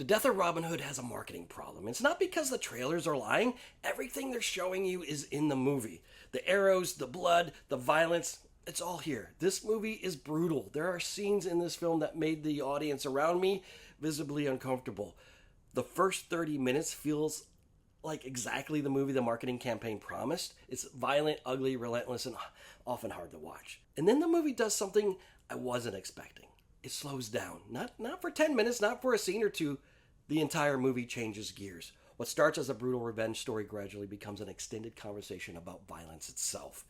The Death of Robin Hood has a marketing problem. It's not because the trailers are lying. Everything they're showing you is in the movie. The arrows, the blood, the violence, it's all here. This movie is brutal. There are scenes in this film that made the audience around me visibly uncomfortable. The first 30 minutes feels like exactly the movie the marketing campaign promised. It's violent, ugly, relentless, and often hard to watch. And then the movie does something I wasn't expecting. It slows down. Not for 10 minutes, not for a scene or two. The entire movie changes gears. What starts as a brutal revenge story gradually becomes an extended conversation about violence itself.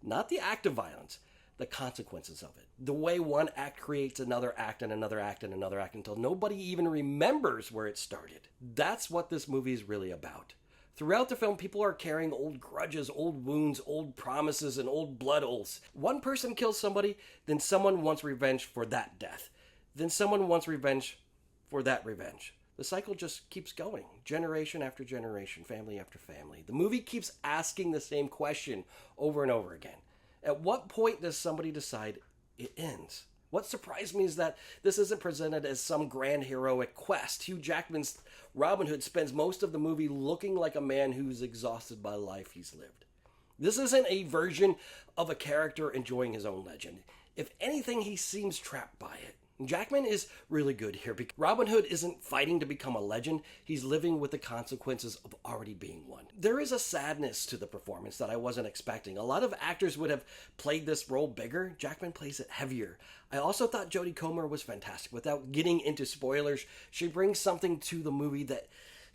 Not the act of violence, the consequences of it. The way one act creates another act and another act and another act until nobody even remembers where it started. That's what this movie is really about. Throughout the film, people are carrying old grudges, old wounds, old promises, and old blood oaths. One person kills somebody, then someone wants revenge for that death. Then someone wants revenge for that revenge. The cycle just keeps going, generation after generation, family after family. The movie keeps asking the same question over and over again. At what point does somebody decide it ends? What surprised me is that this isn't presented as some grand heroic quest. Hugh Jackman's Robin Hood spends most of the movie looking like a man who's exhausted by the life he's lived. This isn't a version of a character enjoying his own legend. If anything, he seems trapped by it. Jackman is really good here because Robin Hood isn't fighting to become a legend, he's living with the consequences of already being one. There is a sadness to the performance that I wasn't expecting. A lot of actors would have played this role bigger. Jackman plays it heavier. I also thought Jodie Comer was fantastic. Without getting into spoilers, she brings something to the movie that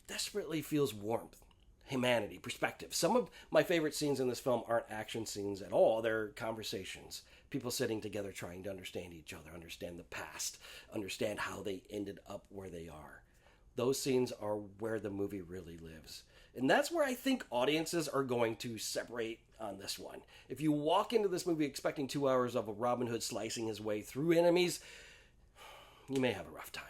desperately feels warmth, humanity, perspective. Some of my favorite scenes in this film aren't action scenes at all. They're conversations. People sitting together trying to understand each other, understand the past, understand how they ended up where they are. Those scenes are where the movie really lives. And that's where I think audiences are going to separate on this one. If you walk into this movie expecting 2 hours of a Robin Hood slicing his way through enemies, you may have a rough time.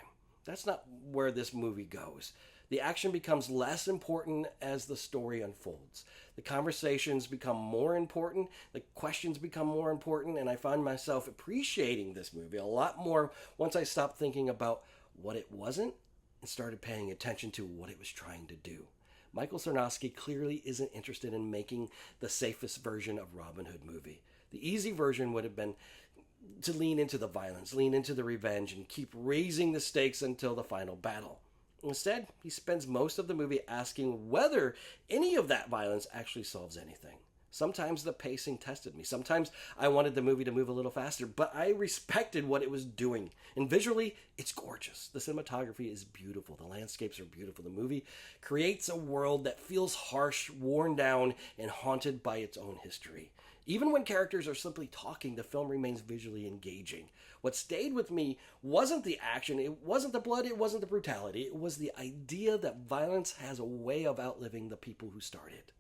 That's not where this movie goes. The action becomes less important as the story unfolds. The conversations become more important, the questions become more important, and I find myself appreciating this movie a lot more once I stopped thinking about what it wasn't and started paying attention to what it was trying to do. Michael Sarnoski clearly isn't interested in making the safest version of Robin Hood movie. The easy version would have been to lean into the violence, lean into the revenge, and keep raising the stakes until the final battle. Instead, he spends most of the movie asking whether any of that violence actually solves anything. Sometimes the pacing tested me. Sometimes I wanted the movie to move a little faster, but I respected what it was doing. And visually, it's gorgeous. The cinematography is beautiful. The landscapes are beautiful. The movie creates a world that feels harsh, worn down, and haunted by its own history. Even when characters are simply talking, the film remains visually engaging. What stayed with me wasn't the action, it wasn't the blood, it wasn't the brutality. It was the idea that violence has a way of outliving the people who started.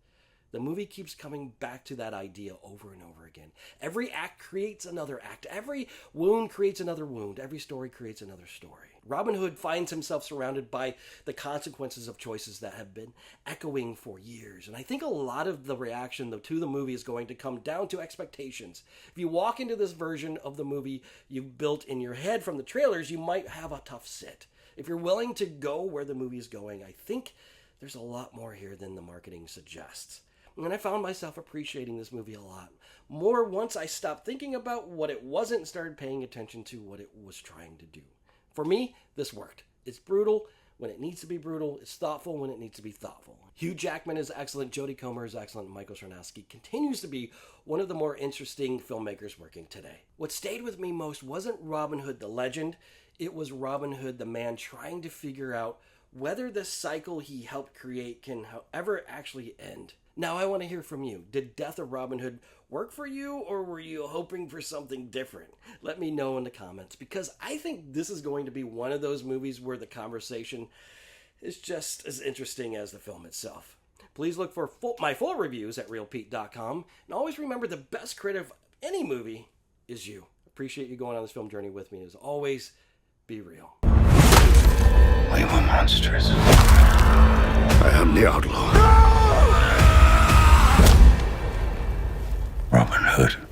The movie keeps coming back to that idea over and over again. Every act creates another act. Every wound creates another wound. Every story creates another story. Robin Hood finds himself surrounded by the consequences of choices that have been echoing for years. And I think a lot of the reaction to the movie is going to come down to expectations. If you walk into this version of the movie you've built in your head from the trailers, you might have a tough sit. If you're willing to go where the movie is going, I think there's a lot more here than the marketing suggests. And I found myself appreciating this movie a lot more once I stopped thinking about what it wasn't and started paying attention to what it was trying to do. For me, this worked. It's brutal when it needs to be brutal. It's thoughtful when it needs to be thoughtful. Hugh Jackman is excellent. Jodie Comer is excellent. Michael Sarnoski continues to be one of the more interesting filmmakers working today. What stayed with me most wasn't Robin Hood the legend. It was Robin Hood the man trying to figure out whether the cycle he helped create can ever actually end. Now I want to hear from you. Did Death of Robin Hood work for you, or were you hoping for something different? Let me know in the comments, because I think this is going to be one of those movies where the conversation is just as interesting as the film itself. Please look for my full reviews at realpete.com, and always remember the best critic of any movie is you. Appreciate you going on this film journey with me. As always, be real. We were monsters. I am the outlaw. Robin Hood.